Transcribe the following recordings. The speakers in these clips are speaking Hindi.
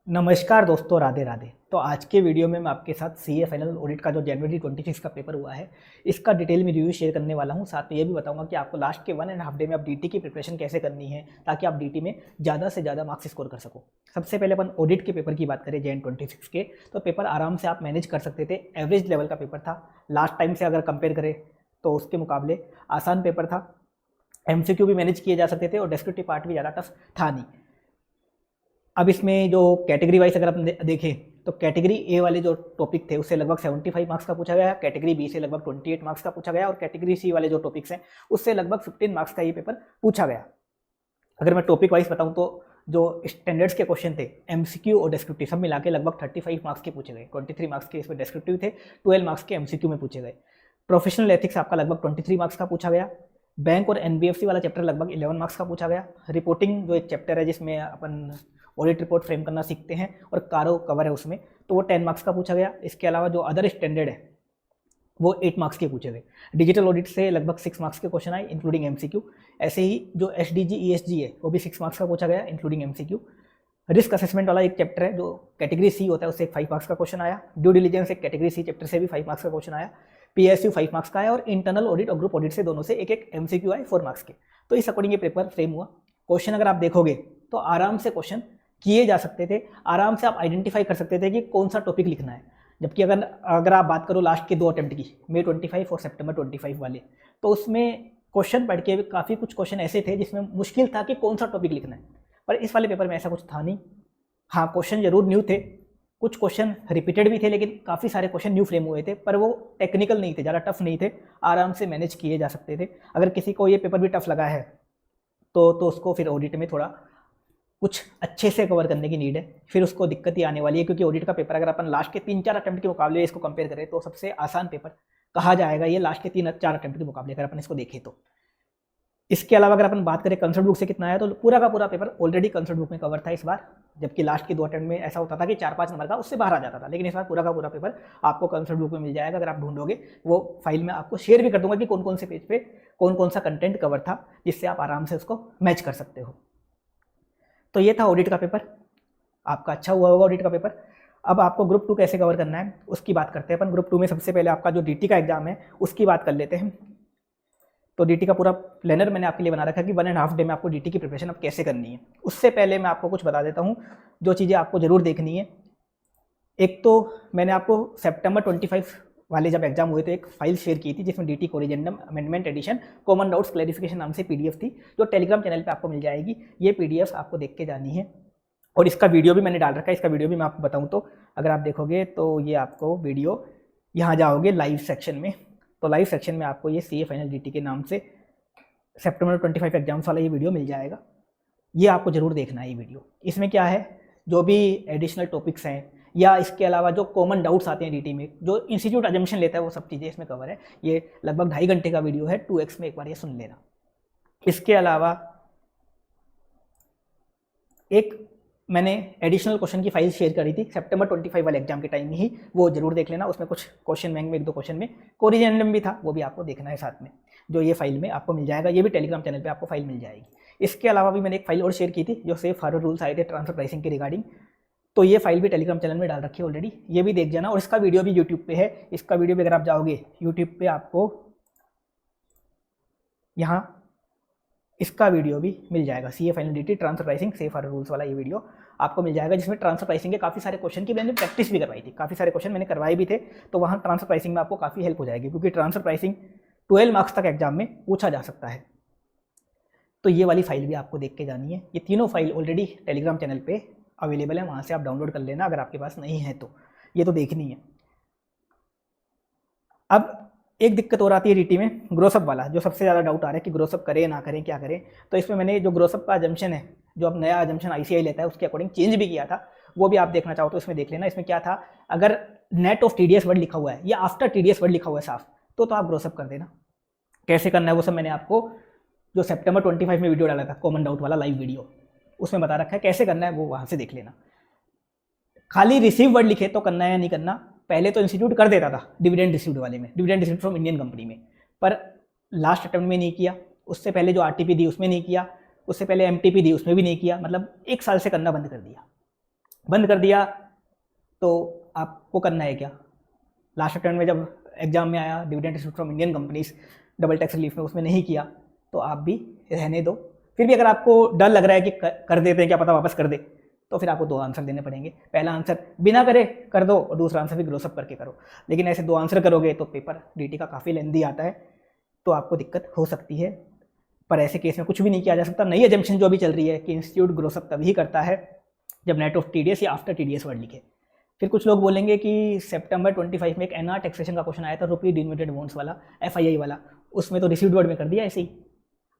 नमस्कार दोस्तों, राधे राधे। तो आज के वीडियो में मैं आपके साथ सीए फाइनल ऑडिट का जो जनवरी 26 का पेपर हुआ है, इसका डिटेल में रिव्यू शेयर करने वाला हूं। साथ में ये भी बताऊंगा कि आपको लास्ट के 1.5 डे में आप डीटी की प्रिपरेशन कैसे करनी है ताकि आप डीटी में ज़्यादा से ज़्यादा मार्क्स स्कोर कर सको। सबसे पहले अपन ऑडिट के पेपर की बात करें जैन 26 के, तो पेपर आराम से आप मैनेज कर सकते थे। एवरेज लेवल का पेपर था। लास्ट टाइम से अगर कंपेयर करें तो उसके मुकाबले आसान पेपर था। एमसीक्यू भी मैनेज किए जा सकते थे और डिस्क्रिप्टिव पार्ट भी ज़्यादा टफ था नहीं। अब इसमें जो कैटेगरी वाइज अगर अपन देखें तो कैटेगरी ए वाले जो टॉपिक थे उससे लगभग 75 मार्क्स का पूछा गया, कैटेगरी बी से लगभग 28 मार्क्स का पूछा गया और कैटेगरी सी वाले जो टॉपिक्स हैं उससे लगभग 15 मार्क्स का ये पेपर पूछा गया। अगर मैं टॉपिक वाइज बताऊं तो जो स्टैंडर्ड्स के क्वेश्चन थे एमसीक्यू और डिस्क्रिप्टिव सब मिला के लगभग 35 मार्क्स के पूछे गए। 23 मार्क्स के इसमें डिस्क्रिप्टिव थे, 12 मार्क्स के एमसीक्यू में पूछे गए। प्रोफेशनल एथिक्स आपका लगभग 23 मार्क्स का पूछा गया। बैंक और एनबीएफसी वाला चैप्टर लगभग 11 मार्क्स का पूछा गया। रिपोर्टिंग जो एक चैप्टर है जिसमें अपन ऑडिट रिपोर्ट फ्रेम करना सीखते हैं और कारो कवर है उसमें, तो वो 10 मार्क्स का पूछा गया। इसके अलावा जो अदर स्टैंडर्ड है वो 8 मार्क्स के पूछे गए। डिजिटल ऑडिट से लगभग 6 मार्क्स के क्वेश्चन आए इंक्लूडिंग एमसीक्यू। ऐसे ही जो एसडीजी ईएसजी है वो भी 6 मार्क्स का पूछा गया इंक्लूडिंग एमसीक्यू। रिस्क असेसमेंट वाला एक चैप्टर है जो कैटेगरी सी होता है उससे 5 मार्क्स का क्वेश्चन आया। ड्यू डिलीजेंस एक कैटेगरी सी चैप्टर से भी 5 मार्क्स का क्वेश्चन आया। पीएसयू 5 मार्क्स का आया और इंटरनल ऑडिट और ग्रुप ऑडिट से दोनों से एक एक एमसीक्यू आए 4 मार्क्स के। तो इस अकॉर्डिंग ये पेपर फ्रेम हुआ। क्वेश्चन अगर आप देखोगे तो आराम से क्वेश्चन किए जा सकते थे, आराम से आप आइडेंटिफाई कर सकते थे कि कौन सा टॉपिक लिखना है। जबकि अगर आप बात करो लास्ट के 2 अटेम्प्ट की, मई 25 और सितंबर 25 वाले, तो उसमें क्वेश्चन पढ़ के काफ़ी कुछ क्वेश्चन ऐसे थे जिसमें मुश्किल था कि कौन सा टॉपिक लिखना है। पर इस वाले पेपर में ऐसा कुछ था नहीं। हाँ, क्वेश्चन जरूर न्यू थे, कुछ क्वेश्चन रिपीटेड भी थे, लेकिन काफ़ी सारे क्वेश्चन न्यू फ्रेम हुए थे, पर वो टेक्निकल नहीं थे, ज़्यादा टफ नहीं थे, आराम से मैनेज किए जा सकते थे। अगर किसी को ये पेपर भी टफ लगा है तो उसको फिर ऑडिट में थोड़ा कुछ अच्छे से कवर करने की नीड है, फिर उसको दिक्कत ही आने वाली है। क्योंकि ऑडिट का पेपर अगर अपन लास्ट के 3-4 अटेम्प्ट के मुकाबले इसको कंपेयर करें तो सबसे आसान पेपर कहा जाएगा ये लास्ट के 3-4 अटेम्प्ट के मुकाबले अगर अपन इसको देखें तो। इसके अलावा अगर अपन बात करें कंसर्ट बुक से कितना आया, तो पूरा का पूरा पेपर ऑलरेडी कंसर्ट बुक में कवर था इस बार। जबकि लास्ट के 2 अटेम्प्ट में ऐसा होता था कि 4-5 नंबर का उससे बाहर आ जाता था, लेकिन इस बार पूरा का पूरा पेपर आपको कंसर्ट बुक में मिल जाएगा। अगर आप ढूंढोगे वो फाइल में आपको शेयर भी कर दूंगा कि कौन कौन से पेज पे कौन कौन सा कंटेंट कवर था, जिससे आप आराम से उसको मैच कर सकते हो। तो ये था ऑडिट का पेपर। आपका अच्छा हुआ होगा ऑडिट का पेपर। अब आपको ग्रुप 2 कैसे कवर करना है उसकी बात करते हैं अपन। ग्रुप 2 में सबसे पहले आपका जो डीटी का एग्जाम है उसकी बात कर लेते हैं। तो डीटी का पूरा प्लानर मैंने आपके लिए बना रखा है कि 1.5 डे में आपको डीटी की प्रिपरेशन अब कैसे करनी है। उससे पहले मैं आपको कुछ बता देता हूँ जो चीज़ें आपको जरूर देखनी है। एक तो मैंने आपको सितंबर 25 वाले जब एग्जाम हुए तो एक फाइल शेयर की थी जिसमें DT corrigendum amendment addition common doubts clarification नाम से पीडीएफ थी, जो टेलीग्राम चैनल पे आपको मिल जाएगी। ये पीडीएफ आपको देख के जानी है और इसका वीडियो भी मैंने डाल रखा है। इसका वीडियो भी मैं आपको बताऊं तो अगर आप देखोगे तो ये आपको वीडियो, यहाँ जाओगे लाइव सेक्शन में, तो लाइव सेक्शन में आपको ये सीए फाइनल डीटी के नाम से सितंबर 25 एग्जाम्स वाला ये वीडियो मिल जाएगा। ये आपको जरूर देखना है ये वीडियो। इसमें क्या है, जो भी एडिशनल टॉपिक्स हैं या इसके अलावा जो कॉमन डाउट्स आते हैं डीटी में, जो इंस्टीट्यूट अजम्पशन लेता है, वो सब चीज़ें इसमें कवर है। ये लगभग 2.5 घंटे का वीडियो है, 2x में एक बार ये सुन लेना। इसके अलावा एक मैंने एडिशनल क्वेश्चन की फाइल शेयर करी थी सितंबर 25 वाले एग्जाम के टाइम ही, वो जरूर देख लेना। उसमें कुछ क्वेश्चन बैंक में 1-2 क्वेश्चन में कोरिजेंडम भी था, वो भी आपको देखना है साथ में, जो ये फाइल में आपको मिल जाएगा। ये भी टेलीग्राम चैनल पे आपको फाइल मिल जाएगी। इसके अलावा भी मैंने एक फाइल और शेयर की थी जो सेफ हार्बर रूल्स आए थे ट्रांसफर प्राइसिंग के रिगार्डिंग, तो ये फाइल भी टेलीग्राम चैनल में डाल रखी है ऑलरेडी, ये भी देख जाना। और इसका वीडियो भी यूट्यूब पे है। इसका वीडियो भी अगर आप जाओगे यूट्यूब पे आपको यहाँ इसका वीडियो भी मिल जाएगा। CA final DT transfer pricing safe harbour rules वाला ये वीडियो आपको मिल जाएगा, जिसमें ट्रांसफर प्राइसिंग के काफ़ी सारे क्वेश्चन की मैंने प्रैक्टिस भी करवाई थी। काफ़ी सारे क्वेश्चन मैंने करवाए भी थे, तो वहाँ ट्रांसफर प्राइसिंग में आपको काफ़ी हेल्प हो जाएगी, क्योंकि ट्रांसफर प्राइसिंग 12 मार्क्स तक एग्जाम में पूछा जा सकता है। तो ये वाली फाइल भी आपको देख के जानी है। ये तीनों फाइल ऑलरेडी टेलीग्राम चैनल पे अवेलेबल है, वहाँ से आप डाउनलोड कर लेना अगर आपके पास नहीं है तो। ये तो देखनी है। अब एक दिक्कत और आती है डीटी में, ग्रोसअप वाला, जो सबसे ज़्यादा डाउट आ रहा है कि ग्रोसअप करें ना करें, क्या करें। तो इसमें मैंने जो ग्रोसअप का अजम्पशन है, जो अब नया अजम्पशन आईसीआई लेता है, उसके अकॉर्डिंग चेंज भी किया था। वो भी आप देखना चाहो तो इसमें देख लेना। इसमें क्या था, अगर नेट ऑफ टीडीएस वर्ड लिखा हुआ है या आफ्टर टीडीएस वर्ड लिखा हुआ है साफ, तो आप ग्रोसअप कर देना। कैसे करना है वो सब मैंने आपको जो सितंबर 25 में वीडियो डाला था, कॉमन डाउट वाला लाइव वीडियो, उसमें बता रखा है कैसे करना है, वो वहाँ से देख लेना। खाली रिसीव वर्ड लिखे तो करना है या नहीं करना, पहले तो इंस्टीट्यूट कर देता था डिविडेंड रिसीव्ड वाले में, dividend received from Indian company में, पर लास्ट अटेम्प्ट में नहीं किया। उससे पहले जो आरटीपी दी उसमें नहीं किया, उससे पहले एमटीपी दी उसमें भी नहीं किया। मतलब 1 साल से करना बंद कर दिया। बंद कर दिया तो आपको करना है क्या? लास्ट अटेम्प्ट में जब एग्जाम में आया dividend received from Indian companies double tax relief में, उसमें नहीं किया तो आप भी रहने दो। फिर भी अगर आपको डर लग रहा है कि कर देते हैं, क्या पता वापस कर दे, तो फिर आपको 2 आंसर देने पड़ेंगे। पहला आंसर बिना करे कर दो और दूसरा आंसर भी ग्रोसअप करके करो। लेकिन ऐसे 2 आंसर करोगे तो पेपर डीटी का काफ़ी लेंदी आता है, तो आपको दिक्कत हो सकती है। पर ऐसे केस में कुछ भी नहीं किया जा सकता। नई एजम्पशन जो अभी चल रही है कि इंस्टीट्यूट ग्रोसअप तभी करता है जब नेट ऑफ टीडीएस या आफ्टर टीडीएस वर्ड लिखे। फिर कुछ लोग बोलेंगे कि सितंबर 25 में एक एनआर टैक्सेशन का क्वेश्चन आया था, रुपी डिनोमिनेटेड बॉन्ड्स वाला, एफआईआई वाला, उसमें तो रिसीव्ड वर्ड में कर दिया ऐसे ही।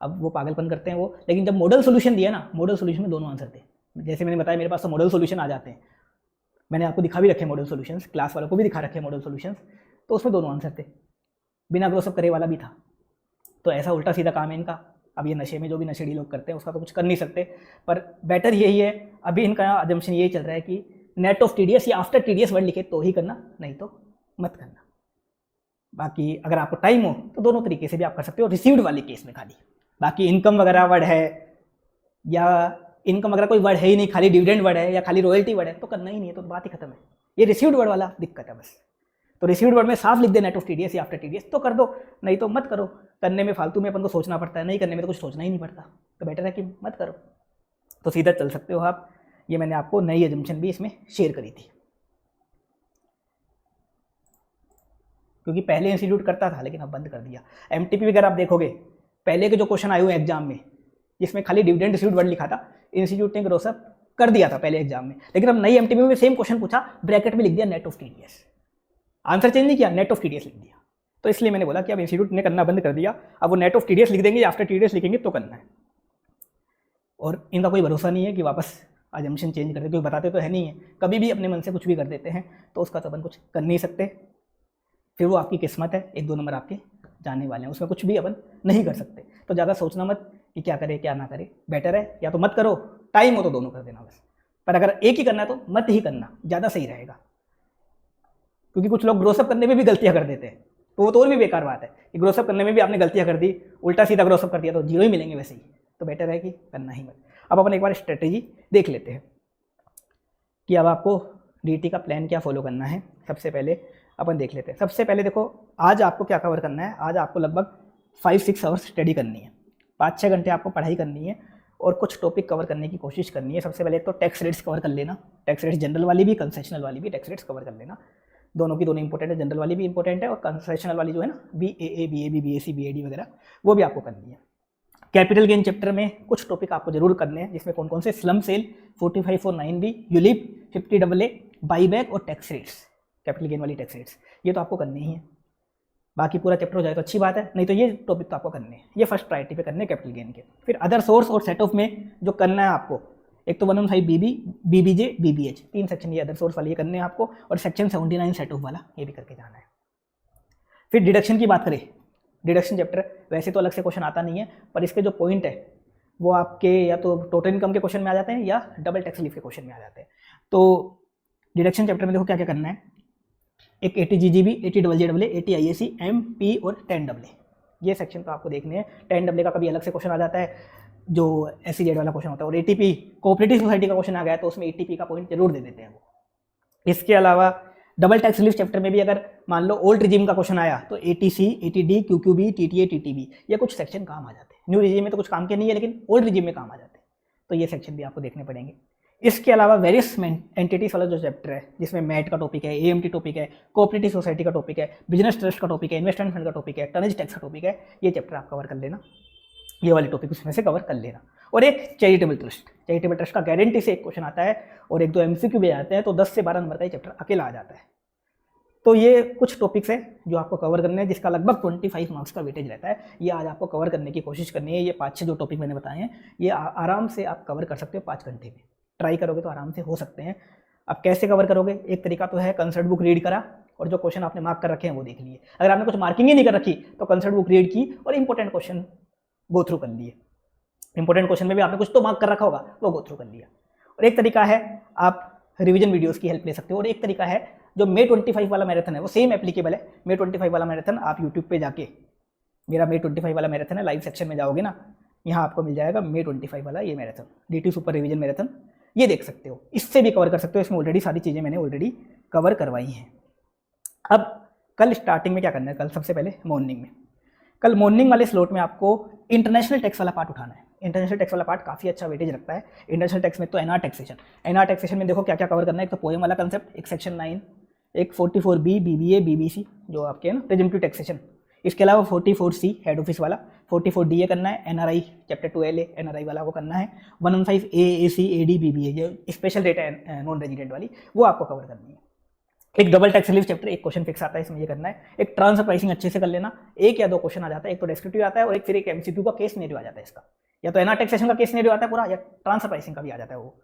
अब वो पागलपन करते हैं वो। लेकिन जब मॉडल सोल्यूशन दिया ना, मॉडल सोल्यूशन में दोनों आंसर थे। जैसे मैंने बताया मेरे पास तो मॉडल सोल्यूशन आ जाते हैं, मैंने आपको दिखा भी रखे मॉडल सोल्यूशंस, क्लास वालों को भी दिखा रखे मॉडल सोल्यूशंस, तो उसमें दोनों आंसर थे। बिना ग्रोसअप करे वाला भी था। तो ऐसा उल्टा सीधा काम है इनका। अब ये नशे में जो भी नशेड़ी लोग करते हैं उसका तो कुछ कर नहीं सकते, पर बेटर यही है। अभी इनका अजम्पशन यही चल रहा है कि नेट ऑफ टीडीएस या आफ्टर टीडीएस वर्ड लिखे तो ही करना, नहीं तो मत करना। बाकी अगर आपको टाइम हो तो दोनों तरीके से भी आप कर सकते हो, रिसीव्ड वाले केस में खाली। बाकी इनकम वगैरह वर्ड है या इनकम वगैरह कोई वर्ड है ही नहीं, खाली डिविडेंड वर्ड है या खाली रॉयल्टी वर्ड है, तो करना ही नहीं है, तो बात ही खत्म है। ये रिसीव्ड वर्ड वाला दिक्कत है बस। तो रिसीव्ड वर्ड में साफ लिख दे नेट ऑफ टीडीएस या आफ्टर टीडीएस तो कर दो, नहीं तो मत करो। करने में फालतू में अपन को सोचना पड़ता है, नहीं करने में तो कुछ सोचना ही नहीं पड़ता, तो बेटर है कि मत करो। तो सीधा चल सकते हो आप। ये मैंने आपको नई एजम्पशन भी इसमें शेयर करी थी, क्योंकि पहले इंस्टीट्यूट करता था लेकिन अब बंद कर दिया। एमटीपी अगर आप देखोगे, पहले के जो क्वेश्चन आए हुए एग्जाम में जिसमें खाली डिविडेंड रिसीव्ड वर्ड लिखा था, इंस्टीट्यूट ने ग्रोसअप कर दिया था पहले एग्जाम में। लेकिन अब नई एमटीपी में सेम क्वेश्चन पूछा, ब्रैकेट में लिख दिया net of TDS, answer change नहीं किया, नेट ऑफ टीडीएस लिख दिया। तो इसलिए मैंने बोला कि अब इंस्टीट्यूट ने करना बंद कर दिया, अब वो नेट ऑफ टीडीएस लिख देंगे या आफ्टर टीडीएस लिखेंगे तो करना है। और इनका कोई भरोसा नहीं है कि वापस अजम्पशन चेंज करते, क्योंकि बताते तो है नहीं है, कभी भी अपने मन से कुछ भी कर देते हैं, तो उसका तो अपन कुछ कर नहीं सकते। फिर वो आपकी किस्मत है, 1-2 नंबर आपके जाने वाले हैं, उसमें कुछ भी अपन नहीं कर सकते। तो ज़्यादा सोचना मत कि क्या करे क्या ना करे, बेटर है या तो मत करो, टाइम हो तो दोनों कर देना बस। पर अगर एक ही करना है तो मत ही करना, ज़्यादा सही रहेगा। क्योंकि कुछ लोग ग्रोसअप करने में भी गलतियाँ कर देते हैं, तो वो तो और भी बेकार बात है कि ग्रोसअप करने में भी आपने गलतियाँ कर दी, उल्टा सीधा ग्रोसअप कर दिया तो 0 ही मिलेंगे वैसे ही। तो बेटर है कि करना ही मत। अब अपन एक बार स्ट्रेटेजी देख लेते हैं कि अब आपको डीटी का प्लान क्या फॉलो करना है। सबसे पहले अपन देख लेते हैं। सबसे पहले देखो, आज आपको क्या कवर करना है। आज आपको लगभग 5-6 आवर्स स्टडी करनी है, 5-6 घंटे आपको पढ़ाई करनी है और कुछ टॉपिक कवर करने की कोशिश करनी है। सबसे पहले तो टैक्स रेट्स कवर कर लेना, टैक्स रेट्स जनरल वाली भी कंसेशनल वाली भी टैक्स रेट्स कवर कर लेना। दोनों की दोनों इंपॉर्टेंट है, जनरल वाली भी इंपॉर्टेंट है और कंसेशनल वाली जो है ना, BAA, BAB, BAC, BAD वगैरह, वो भी आपको करनी है। कैपिटल गेन चैप्टर में कुछ टॉपिक आपको जरूर करने हैं, जिसमें कौन कौन से, slump sale, 4549B, ULIP, 50AA, buyback और टैक्स रेट्स, कैपिटल गेन वाली टैक्स रेट्स, ये तो आपको करने ही है। बाकी पूरा चैप्टर हो जाए तो अच्छी बात है, नहीं तो ये टॉपिक तो आपको करने हैं, ये फर्स्ट प्रायोरिटी पे करने हैं कैपिटल गेन के। फिर अदर सोर्स और सेट ऑफ में जो करना है आपको, एक तो 115BB, BBJ, BBH, 3 सेक्शन ये अदर सोर्स वाले ये करने हैं आपको, और सेक्शन 79 सेट ऑफ वाला ये भी करके जाना है। फिर डिडक्शन की बात करें, डिडक्शन चैप्टर वैसे तो अलग से क्वेश्चन आता नहीं है, पर इसके जो पॉइंट है वो आपके या तो टोटल इनकम के क्वेश्चन में आ जाते हैं या डबल टैक्स रिलीफ के क्वेश्चन में आ जाते हैं। तो डिडक्शन चैप्टर में देखो क्या क्या करना है। एक 80GGB, 80JJAA, 80IAC, MP और 10AA, ये सेक्शन तो आपको देखने हैं। 10AA का कभी अलग से क्वेश्चन आ जाता है जो SEZ वाला क्वेश्चन होता है, और ATP कोऑपरेटिव सोसाइटी का क्वेश्चन आ गया तो उसमें ATP का पॉइंट जरूर दे देते हैं वो। इसके अलावा डबल टैक्स रिलीफ चैप्टर में भी अगर मान लो ओल्ड रिजीम का क्वेश्चन आया तो ATC, ATD, QQB, TTA, TTB, ये कुछ सेक्शन काम आ जाते हैं। न्यू रिजीम में तो कुछ काम के नहीं है, लेकिन ओल्ड रिजीम में काम आ जाते हैं, तो ये सेक्शन भी आपको देखने पड़ेंगे। इसके अलावा वेरियस एंटिटीज वाला जो चैप्टर है, जिसमें मैट का टॉपिक है, AMT टॉपिक है, कोऑपरेटिव सोसाइटी का टॉपिक है, बिजनेस ट्रस्ट का टॉपिक है, इन्वेस्टमेंट फंड का टॉपिक है, टनेज टैक्स का टॉपिक है, ये चैप्टर आप कवर कर लेना, ये वाले टॉपिक उसमें से कवर कर लेना। और एक चैरिटेबल ट्रस्ट का गारंटी से एक क्वेश्चन आता है और 1-2 MCQ भी आते हैं, तो 10 से 12 नंबर का ये चैप्टर अकेला आ जाता है। तो ये कुछ टॉपिक्स हैं जो आपको कवर करने हैं, जिसका लगभग 25 मार्क्स का वेटेज रहता है। ये आज आपको कवर करने की कोशिश करनी है। ये 5-6 जो टॉपिक मैंने बताए हैं, ये आराम से आप कवर कर सकते हो 5 घंटे में, ट्राई करोगे तो आराम से हो सकते हैं। अब कैसे कवर करोगे, एक तरीका तो है कंसर्ट बुक रीड करा और जो क्वेश्चन आपने मार्क कर रखे हैं वो देख लिए। अगर आपने कुछ मार्किंग ही नहीं कर रखी तो कंसर्ट बुक रीड की और इंपॉर्टेंट क्वेश्चन गो थ्रू कर लिए। इंपॉर्टेंट क्वेश्चन में भी आपने कुछ तो मार्क कर रखा होगा, वो गो थ्रू कर लिया। और एक तरीका है आप रिवीजन वीडियोस की हेल्प ले सकते हो, और एक तरीका है जो May 25 वाला मैराथन है वो सेम एप्लीकेबल है। May 25 वाला मैराथन आप यूट्यूब पे जाके, मेरा May 25 वाला मैराथन है, लाइव सेक्शन में जाओगे ना, यहाँ आपको मिल जाएगा May 25 वाला ये marathon, DT super revision marathon, ये देख सकते हो, इससे भी कवर कर सकते हो। इसमें ऑलरेडी सारी चीज़ें मैंने ऑलरेडी कवर करवाई हैं। अब कल स्टार्टिंग में क्या करना है, कल सबसे पहले मॉर्निंग में, कल मॉर्निंग वाले स्लॉट में आपको इंटरनेशनल टैक्स वाला पार्ट उठाना है। इंटरनेशनल टैक्स वाला पार्ट काफ़ी अच्छा वेटेज रखता है। इंटरनेशनल टैक्स में तो एनआर टैक्सेशन में देखो क्या क्या कवर करना है। एक तो पोएम वाला कंसेप्ट, एक सेक्शन 9, एक 44B बीबीए बीबीसी जो आपके है ना प्रेजेंटिव टैक्सेशन। इसके अलावा 44C हेड ऑफिस वाला, 44DA करना है, एनआरआई चैप्टर 12A एनआरआई वाला वो करना है, 115A AC AD BBA जो स्पेशल रेट है नॉन रेजिडेंट वाली, वो आपको कवर करनी है। एक डबल टैक्स रिलीफ चैप्टर, एक क्वेश्चन फिक्स आता है इसमें, ये करना है। एक ट्रांसफर प्राइसिंग अच्छे से कर लेना, एक या दो क्वेश्चन आ जाता है, एक तो डेस्क्रिप्टिव आता है और एक फिर एक एमसीक्यू का केस सिनेरियो आ जाता है इसका, या तो एनआर टैक्सेशन का केस सिनेरियो आता है पूरा, या ट्रांसफर प्राइसिंग का भी आ जाता है वो।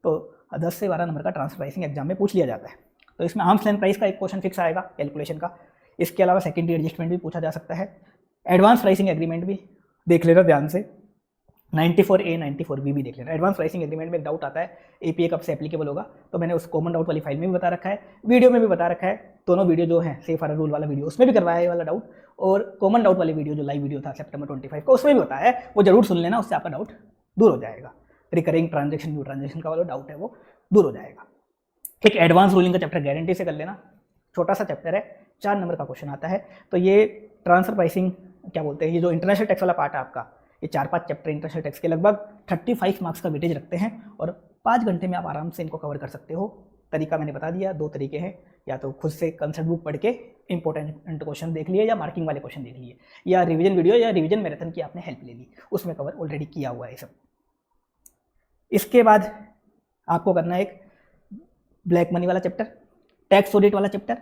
तो 10 से 12 नंबर का ट्रांसफर प्राइसिंग एग्जाम में पूछ लिया जाता है। तो इसमें आर्म्स लेंथ प्राइस का एक क्वेश्चन फिक्स आएगा कैलकुलेशन का। इसके अलावा सेकेंडरी एडजस्टमेंट भी पूछा जा सकता है, एडवांस प्राइसिंग एग्रीमेंट भी देख लेना ध्यान से, 94A 94B भी देख लेना। एडवांस प्राइसिंग एग्रीमेंट में डाउट आता है एपीए कब से एप्लीकेबल होगा, तो मैंने उस कॉमन डाउट वाली फाइल में भी बता रखा है, वीडियो में भी बता रखा है। दोनों वीडियो जो है सेफ हार्बर रूल वाला वीडियो उसमें भी करवाया है ये वाला डाउट, और कॉमन डाउट वाली वीडियो जो लाइव वीडियो था सितंबर 25 का उसमें भी बताया है, वो जरूर सुन लेना, उससे आपका डाउट दूर हो जाएगा। रिकरिंग ट्रांजेक्शन न्यू ट्रांजेक्शन का वाला डाउट है वो दूर हो जाएगा। एक एडवांस रूलिंग का चैप्टर गारंटी से कर लेना, छोटा सा चैप्टर है, 4 नंबर का क्वेश्चन आता है। तो ये ट्रांसफर प्राइसिंग क्या बोलते हैं, ये जो इंटरनेशनल टैक्स वाला पार्ट है आपका, ये 4-5 चैप्टर इंटरनेशनल टैक्स के लगभग 35 मार्क्स का वेटेज रखते हैं और 5 घंटे में आप आराम से इनको कवर कर सकते हो। तरीका मैंने बता दिया, 2 तरीके हैं, या तो खुद से कंसेप्ट बुक पढ़ के इंपॉर्टेंट क्वेश्चन देख लिए, या मार्किंग वाले क्वेश्चन देख लिए, या रिवीजन वीडियो या रिवीजन मैराथन की आपने हेल्प ले ली, उसमें कवर ऑलरेडी किया हुआ है सब। इसके बाद आपको करना है एक ब्लैक मनी वाला चैप्टर, टैक्स ऑडिट वाला चैप्टर,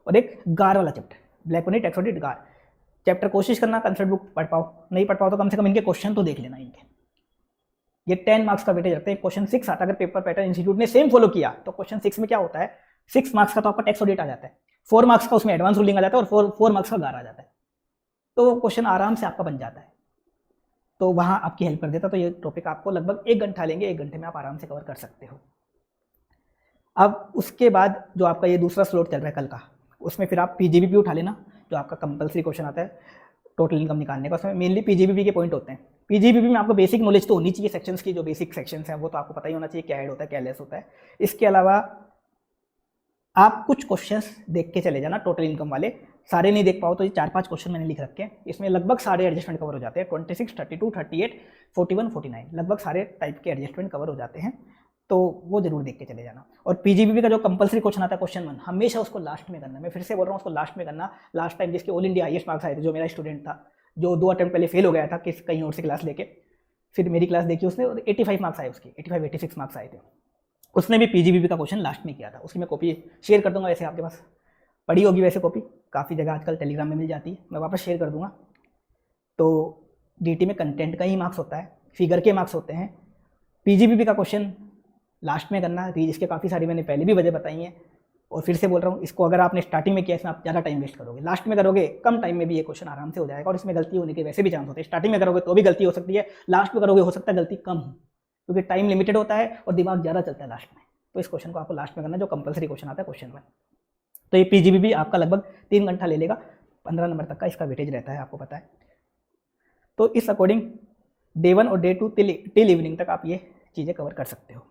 और एक गार वाला chapter. Black money, tax audit, गार चैप्टर कोशिश करना कंसेप्ट बुक पढ़ पाओ, नहीं पढ़ पाओ तो कम से कम इनके क्वेश्चन तो देख लेना इनके। ये 10 मार्क्स का वेटेज रखते हैं। क्वेश्चन 6 आता है, अगर पेपर पैटर्न इंस्टीट्यूट ने सेम फॉलो किया तो क्वेश्चन 6 में क्या होता है, 6 मार्क्स का तो आपका टैक्स ऑडिट आ जाता है, 4 मार्क्स का उसमें एडवांस रूलिंग आ जाता है, और 4 मार्क्स का गार आ जाता है। तो क्वेश्चन आराम से आपका बन जाता है, तो वहाँ आपकी हेल्प कर देता। तो ये टॉपिक आपको लगभग 1 घंटा लेंगे, 1 घंटे में आप आराम से कवर कर सकते हो। अब उसके बाद जो आपका ये दूसरा स्लॉट चल रहा है कल का, उसमें फिर आप पीजीबीपी उठा लेना, जो आपका कंपलसरी क्वेश्चन आता है टोटल इनकम निकालने का। उसमें मेनली पीजीबीपी के पॉइंट होते हैं। पीजीबीपी में आपको बेसिक नॉलेज तो होनी चाहिए, सेक्शंस की जो बेसिक सेक्शंस हैं वो तो आपको पता ही होना चाहिए, क्या ऐड होता है क्या लेस होता है। इसके अलावा आप कुछ क्वेश्चंस देख के चले जाना टोटल इनकम वाले, सारे नहीं देख पाओ तो ये 4-5 क्वेश्चन मैंने लिख रखे हैं, इसमें लगभग सारे एडजस्टमेंट कवर हो जाते हैं। 26, 32, 38, 41, 49 लगभग सारे टाइप के एडजस्टमेंट कवर हो जाते हैं, तो वो जरूर देख के चले जाना। और पीजीबीपी का जो कंपलसरी क्वेश्चन आता है क्वेश्चन 1, हमेशा उसको लास्ट में करना। मैं फिर से बोल रहा हूँ उसको लास्ट में करना। लास्ट टाइम जिसके ऑल इंडिया हाईएस्ट मार्क्स आए थे, जो मेरा स्टूडेंट था, जो 2 अटेम्प्ट पहले फेल हो गया था कहीं और से क्लास लेके, फिर मेरी क्लास देखी उसने, 85 मार्क्स आए उसके, 85-86 मार्क्स आए थे। उसने भी पीजीबीपी का क्वेश्चन लास्ट में किया था। उसकी मैं कॉपी शेयर कर दूंगा, वैसे आपके पास पड़ी होगी वैसे कॉपी, काफ़ी जगह आजकल टेलीग्राम में मिल जाती है, मैं वापस शेयर कर दूंगा। तो डीटी में कंटेंट का ही मार्क्स होता है, फिगर के मार्क्स होते हैं। पीजीबीपी का क्वेश्चन लास्ट में करना, इसके काफ़ी सारी मैंने पहले भी वजह बताई हैं, और फिर से बोल रहा हूँ, इसको अगर आपने स्टार्टिंग में किया इसमें आप ज़्यादा टाइम वेस्ट करोगे, लास्ट में करोगे कम टाइम में भी ये क्वेश्चन आराम से हो जाएगा, और इसमें गलती होने के वैसे भी चांस होते हैं। स्टार्टिंग में करोगे तो भी गलती हो सकती है, लास्ट में करोगे हो सकता है गलती कम हो, क्योंकि टाइम लिमिटेड होता है और दिमाग ज़्यादा चलता है लास्ट में। तो इस क्वेश्चन को आपको लास्ट में करना, जो कंपलसरी क्वेश्चन आता है क्वेश्चन 1। तो ये पीजीबीपी आपका लगभग 3 घंटा ले लेगा, 15 नंबर तक का इसका वेटेज रहता है, आपको पता है। तो इस अकॉर्डिंग डे 1 और डे 2 टिल इवनिंग तक आप ये चीज़ें कवर कर सकते हो।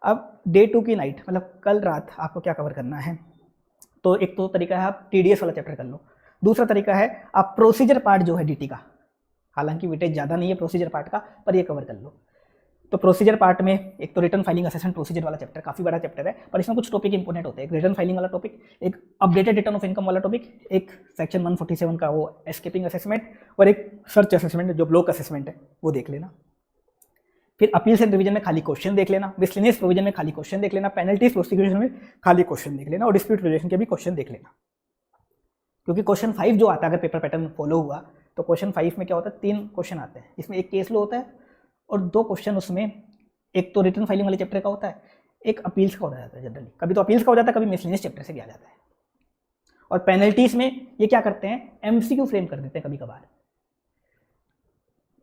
अब डे 2 की नाइट, मतलब कल रात आपको क्या कवर करना है। तो एक तो तरीका है आप टीडीएस वाला चैप्टर कर लो, दूसरा तरीका है आप प्रोसीजर पार्ट जो है डीटी का, हालांकि वेटेज ज़्यादा नहीं है प्रोसीजर पार्ट का, पर ये कवर कर लो। तो प्रोसीजर पार्ट में एक तो रिटर्न फाइलिंग असेसमेंट प्रोसीजर वाला चैप्टर, काफ़ी बड़ा चैप्टर है, पर इसमें कुछ टॉपिक इंपॉर्टेंट होते हैं। एक रिटर्न फाइलिंग वाला टॉपिक, एक अपडेटेड रिटर्न ऑफ इनकम वाला टॉपिक, एक सेक्शन 147 का वो एस्केपिंग असेसमेंट, और एक सर्च असेसमेंट जो ब्लॉक असेसमेंट है वो देख लेना। फिर अपील्स एंड रिवीजन में खाली क्वेश्चन देख लेना, मिसलेनियस प्रोविजन में खाली क्वेश्चन देख लेना, पेनल्टीज प्रोसिक्यूशन में खाली क्वेश्चन देख लेना, और डिस्प्यूट रिजोल्यूशन के भी क्वेश्चन देख लेना। क्योंकि क्वेश्चन 5 जो आता है, अगर पेपर पैटर्न फॉलो हुआ तो क्वेश्चन 5 में क्या होता है, 3 क्वेश्चन आते हैं, जिसमें एक केस लो होता है और 2 क्वेश्चन उसमें, एक तो रिटर्न फाइलिंग वाले चैप्टर का होता है, एक अपील्स का हो जाता है। जनरली कभी तो अपील्स का हो जाता है, कभी मिसलेनियस चैप्टर से भी आ जाता है। और पेनल्टीज में ये क्या करते हैं, एमसीक्यू फ्रेम कर देते हैं कभी कभार,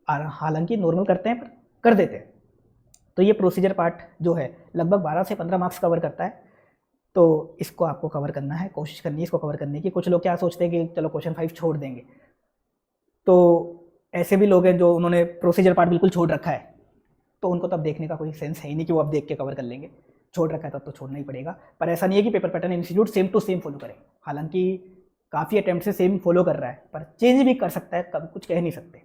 हालांकि नॉर्मल करते हैं पर कर देते हैं। तो ये प्रोसीजर पार्ट जो है लगभग 12 से 15 मार्क्स कवर करता है, तो इसको आपको कवर करना है, कोशिश करनी है इसको कवर करने की। कुछ लोग क्या सोचते हैं कि चलो क्वेश्चन 5 छोड़ देंगे, तो ऐसे भी लोग हैं जो उन्होंने प्रोसीजर पार्ट बिल्कुल छोड़ रखा है, तो उनको तो अब देखने का कोई सेंस है ही नहीं कि वो अब देख के कवर कर लेंगे। छोड़ रखा है तब तो छोड़ना ही पड़ेगा। पर ऐसा नहीं है कि paper pattern institute same to same follow करें, हालांकि काफ़ी अटैम्प्ट से सेम फॉलो कर रहा है, पर चेंज भी कर सकता है, कभी कुछ कह नहीं सकते।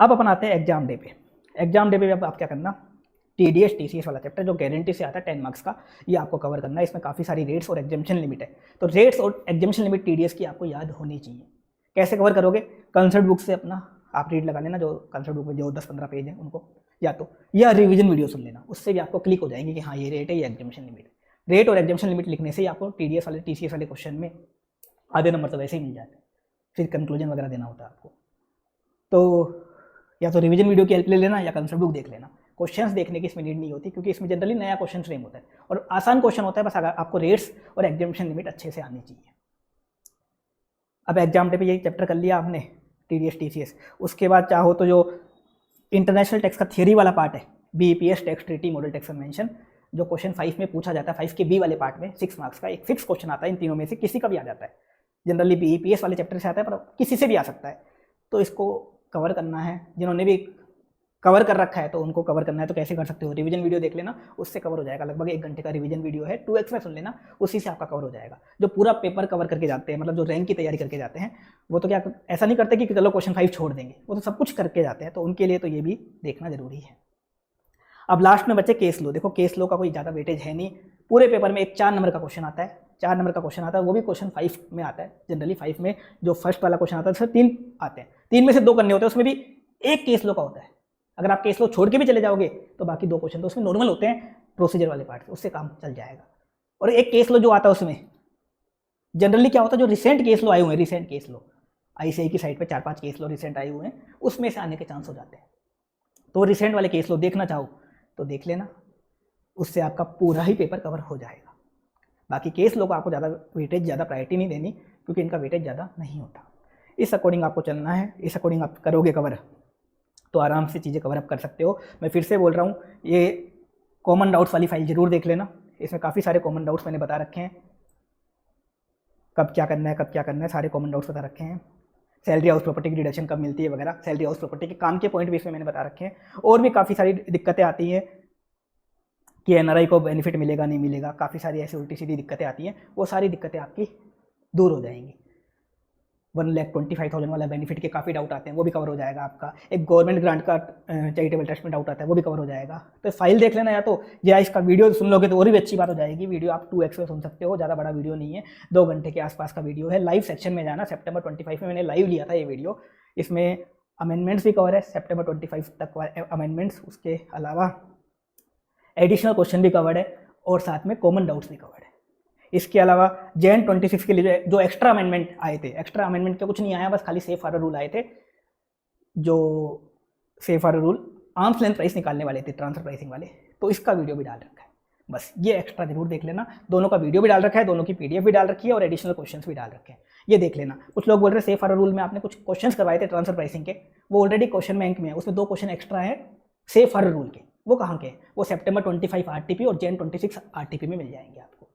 अब अपन आते हैं एग्जाम डे पे। एग्जाम डे पे अब आप क्या करना, TDS TCS वाला चैप्टर जो गारंटी से आता है 10 मार्क्स का, ये आपको कवर करना है। इसमें काफ़ी सारी रेट्स और एग्जामिशन लिमिट है, तो रेट्स और एग्जामिशन लिमिट TDS की आपको याद होनी चाहिए। कैसे कवर करोगे, कंसर्ट बुक से अपना आप रीड लगा लेना, जो कंसर्ट बुक में जो 10-15 पेज हैं उनको, या तो या रिवीजन वीडियो सुन लेना, उससे भी आपको क्लिक हो जाएंगे कि हाँ ये रेट है, ये एग्जामिशन लिमिट है। रेट और एग्जामिशन लिमिट लिखने से ही आपको TDS वाले TCS वाले क्वेश्चन में आधे नंबर तो वैसे ही मिल जाते हैं, फिर कंक्लूजन वगैरह देना होता है आपको। तो या तो रिवीजन वीडियो की हेल्प ले लेना या कंसर्ट बुक देख लेना। क्वेश्चंस देखने की इसमें नीड नहीं होती, क्योंकि इसमें जनरली नया क्वेश्चन फ्रेम होता है और आसान क्वेश्चन होता है, बस अगर आपको रेट्स और एग्जामिशन लिमिट अच्छे से आनी चाहिए। अब एग्जाम डे पे यही चैप्टर कर लिया आपने TDS TCS, उसके बाद चाहो तो जो इंटरनेशनल टैक्स का थियरी वाला पार्ट है, BEPS tax treaty model tax convention, जो क्वेश्चन 5 में पूछा जाता है, 5 के B वाले पार्ट में 6 मार्क्स का एक फिक्स क्वेश्चन आता है, इन तीनों में से किसी का भी आ जाता है। जनरली BEPS वाले चैप्टर से आता है, पर किसी से भी आ सकता है, तो इसको कवर करना है। जिन्होंने भी कवर कर रखा है तो उनको कवर करना है, तो कैसे कर सकते हो, रिवीजन वीडियो देख लेना, उससे कवर हो जाएगा। लगभग 1 घंटे का रिवीजन वीडियो है, 2x में सुन लेना, उसी से आपका कवर हो जाएगा। जो पूरा पेपर कवर करके जाते हैं, मतलब जो रैंक की तैयारी करके जाते हैं, वो तो क्या ऐसा नहीं करते कि चलो क्वेश्चन 5 छोड़ देंगे, वो तो सब कुछ करके जाते हैं, तो उनके लिए तो ये भी देखना जरूरी है। अब लास्ट में बच्चे केस लो। देखो केस लो का कोई ज़्यादा वेटेज है नहीं, पूरे पेपर में एक 4 नंबर का क्वेश्चन आता है, 4 नंबर का क्वेश्चन आता है, वो भी क्वेश्चन 5 में आता है। जनरली 5 में जो फर्स्ट वाला क्वेश्चन आता है उसमें 3 आते हैं, 3 में से 2 करने होते हैं, उसमें भी एक केस लो का होता है। अगर आप केस लो छोड़ के भी चले जाओगे तो बाकी 2 क्वेश्चन तो उसमें नॉर्मल होते हैं, प्रोसीजर वाले पार्ट, उससे काम चल जाएगा। और एक केस लो जो आता है उसमें जनरली क्या होता है, जो रिसेंट केस लो आए हुए हैं, रिसेंट केस लो ICAI की साइट पे 4-5 केस लो रिसेंट आए हुए हैं, उसमें से आने के चांस हो जाते हैं। तो रिसेंट वाले केस लो देखना चाहो तो देख लेना, उससे आपका पूरा ही पेपर कवर हो जाएगा। बाकी केस लो को आपको ज़्यादा वेटेज, ज़्यादा प्रायोरिटी नहीं देनी, क्योंकि इनका वेटेज ज़्यादा नहीं होता। इस अकॉर्डिंग आपको चलना है, इस अकॉर्डिंग आप करोगे कवर तो आराम से चीज़ें कवर अप कर सकते हो। मैं फिर से बोल रहा हूँ, ये कॉमन डाउट्स वाली फाइल जरूर देख लेना, इसमें काफ़ी सारे कॉमन डाउट्स मैंने बता रखे हैं, कब क्या करना है, कब क्या करना है, सारे कॉमन डाउट्स बता रखे हैं। सैलरी हाउस प्रॉपर्टी की डिडक्शन कब मिलती है वगैरह, सैलरी हाउस प्रॉपर्टी के काम के पॉइंट भी इसमें मैंने बता रखे हैं। और भी काफ़ी सारी दिक्कतें आती हैं कि NRI को बेनिफिट मिलेगा नहीं मिलेगा, काफ़ी सारी ऐसी उल्टी सीधी दिक्कतें आती हैं, वो सारी दिक्कतें आपकी दूर हो जाएंगी। 1,25,000 वाला बेनिफिट के काफ़ी डाउट आते हैं, वो भी कवर हो जाएगा आपका। एक गवर्नमेंट ग्रांट का चैरिटेबल ट्रस्ट में डाउट आता है, वो भी कवर हो जाएगा। तो फाइल देख लेना, या इसका वीडियो सुन लोगे तो और भी अच्छी बात हो जाएगी। वीडियो आप 2x में सुन सकते हो, ज़्यादा बड़ा वीडियो नहीं है, 2 घंटे के आसपास का वीडियो है। लाइव सेक्शन में जाना, September 25 में मैंने लाइव लिया था ये वीडियो, इसमें अमेंडमेंट्स भी कवर है, September 25 तक अमेंडमेंट्स, उसके अलावा एडिशनल क्वेश्चन भी कवर्ड है और साथ में कॉमन डाउट्स भी कवर्ड है। इसके अलावा जैन 26 के लिए जो एक्स्ट्रा अमेंडमेंट आए थे, एक्स्ट्रा अमेंडमेंट का कुछ नहीं आया, बस खाली सेफ हार्बर रूल आए थे, जो safe harbour rule arm's length price निकालने वाले थे, ट्रांसफर प्राइसिंग वाले, तो इसका वीडियो भी डाल रखा है। बस ये एक्स्ट्रा जरूर देख लेना, दोनों का वीडियो भी डाल रखा है, दोनों की PDF भी डाल रखी है और एडिशनल क्वेश्चंस भी डाल रखे हैं, ये देख लेना। कुछ लोग बोल रहे हैं सेफ हार्बर रूल में आपने कुछ क्वेश्चंस करवाए थे ट्रांसफर प्राइसिंग के, वो ऑलरेडी क्वेश्चन बैंक में है, उसमें 2 क्वेश्चन एक्स्ट्रा है सेफ हार्बर रूल के, वो कहाँ के हैं, वो September 25 RTP और जैन 26 RTP में मिल जाएंगे आपको।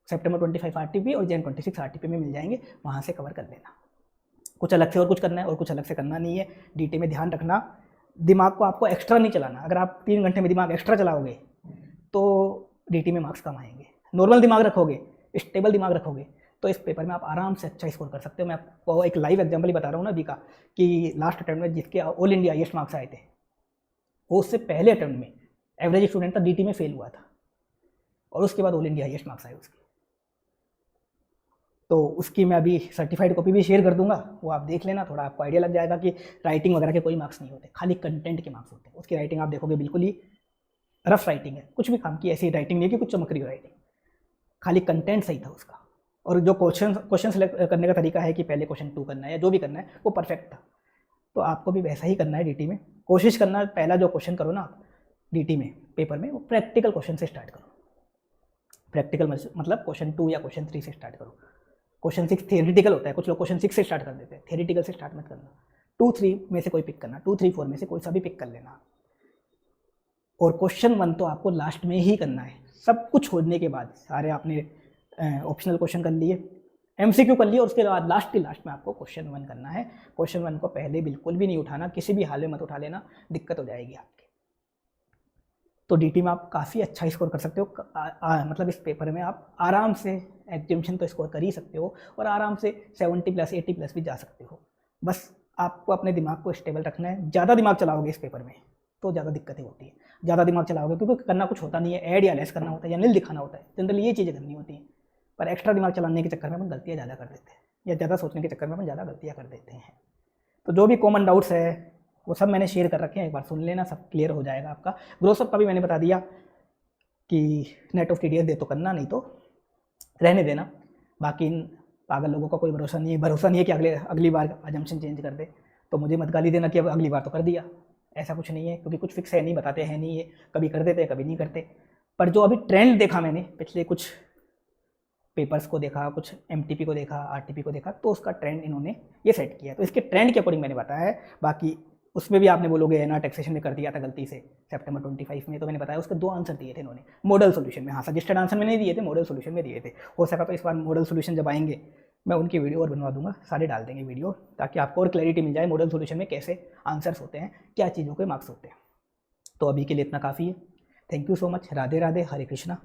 September 25 RTP और जैन 26 RTP में मिल जाएंगे, वहाँ से कवर कर लेना। कुछ अलग से और कुछ करना है और कुछ अलग से करना नहीं है। DT में ध्यान रखना, दिमाग को आपको एक्स्ट्रा नहीं चलाना। अगर आप 3 घंटे में दिमाग एक्स्ट्रा चलाओगे तो DT में मार्क्स कम आएंगे। नॉर्मल दिमाग रखोगे, स्टेबल दिमाग रखोगे, तो इस पेपर में आप आराम से अच्छा स्कोर कर सकते हो। मैं आपको एक लाइव एग्जाम्पल ही बता रहा हूँ ना अभी का, कि लास्ट अटेम्प्ट में जिसके ऑल इंडिया हाईएस्ट मार्क्स आए थे, वो उससे पहले अटेम्प्ट में एवरेज स्टूडेंट था, DT में फेल हुआ था, और उसके बाद ऑल इंडिया हाईएस्ट मार्क्स आए उसके। तो उसकी मैं अभी सर्टिफाइड कॉपी भी शेयर कर दूंगा, वो आप देख लेना, थोड़ा आपको आइडिया लग जाएगा कि राइटिंग वगैरह के कोई मार्क्स नहीं होते, खाली कंटेंट के मार्क्स होते हैं। उसकी राइटिंग आप देखोगे बिल्कुल ही रफ राइटिंग है, कुछ भी काम की ऐसी राइटिंग नहीं है कि कुछ चमक रही हो राइटिंग, खाली कंटेंट सही था उसका। और जो क्वेश्चन सेलेक्ट करने का तरीका है कि पहले क्वेश्चन 2 करना है या जो भी करना है, वो परफेक्ट था। तो आपको भी वैसा ही करना है DT में। कोशिश करना पहला जो क्वेश्चन करो ना आप DT में पेपर में, वो प्रैक्टिकल क्वेश्चन से स्टार्ट करो। प्रैक्टिकल मतलब क्वेश्चन 2 या क्वेश्चन 3 से स्टार्ट करो। क्वेश्चन 6 थियरिटिकल होता है, कुछ लोग क्वेश्चन 6 से स्टार्ट कर देते हैं, थियरिटिकल से स्टार्ट मत करना। 2, 3 में से कोई पिक करना, 2, 3, 4 में से कोई सा भी पिक कर लेना। और क्वेश्चन 1 तो आपको लास्ट में ही करना है, सब कुछ छोड़ने के बाद। सारे आपने ऑप्शनल क्वेश्चन कर लिए, MCQ कर लिए, और उसके बाद लास्ट में आपको क्वेश्चन 1 करना है। क्वेश्चन 1 को पहले बिल्कुल भी नहीं उठाना, किसी भी हाल में मत उठा लेना, दिक्कत हो जाएगी आपकी। तो डीटी में आप काफ़ी अच्छा स्कोर कर सकते हो। मतलब इस पेपर में आप आराम से एग्जामिनेशन तो स्कोर कर ही सकते हो और आराम से 70+ 80+ भी जा सकते हो। बस आपको अपने दिमाग को स्टेबल रखना है। ज़्यादा दिमाग चलाओगे इस पेपर में तो ज़्यादा दिक्कतें होती हैं। ज़्यादा दिमाग चलाओगे क्योंकि करना कुछ होता नहीं है, ऐड या लेस करना होता है या नील दिखाना होता है, जनरली ये चीज़ें करनी होती हैं। पर एक्स्ट्रा दिमाग चलाने के चक्कर में अपन गलतियाँ ज़्यादा कर देते हैं या ज़्यादा सोचने के चक्कर में अपन ज़्यादा गलतियाँ कर देते हैं। तो जो भी कॉमन डाउट्स है वो सब मैंने शेयर कर रखे हैं, एक बार सुन लेना, सब क्लियर हो जाएगा आपका। ग्रोसअप का भी मैंने बता दिया कि नेट ऑफ TDS दे तो करना, नहीं तो रहने देना। बाकी इन पागल लोगों का कोई भरोसा नहीं है कि अगली बार अजम्पशन चेंज कर दे। तो मुझे मत गाली देना कि अब अगली बार तो कर दिया, ऐसा कुछ नहीं है, क्योंकि कुछ फिक्स है नहीं, बताते हैं नहीं है, कभी कर देते हैं कभी नहीं करते। पर जो अभी ट्रेंड देखा मैंने, पिछले कुछ पेपर्स को देखा, कुछ MTP को देखा, RTP को देखा, तो उसका ट्रेंड इन्होंने ये सेट किया। तो इसके ट्रेंड के अकॉर्डिंग मैंने बताया है। बाकी उसमें भी आपने बोलोगे एनआर टैक्सेशन में कर दिया था गलती से सितंबर 25 में, तो मैंने बताया उसके 2 आंसर दिए थे इन्होंने मॉडल सोल्यूशन में। हाँ, सजेस्टेड आंसर में नहीं दिए थे, मॉडल सोल्यूशन में दिए थे। हो सका तो इस बार मॉडल सोल्यूशन जब आएंगे मैं उनकी वीडियो और बनवा दूंगा, सारे डाल देंगे वीडियो, ताकि आपको और क्लैरिटी मिल जाए मॉडल सोल्यूशन में कैसे आंसर्स होते हैं, क्या चीज़ों के मार्क्स होते हैं। तो अभी के लिए इतना काफ़ी है। Thank you so much. Radhe Radhe, Hare Krishna.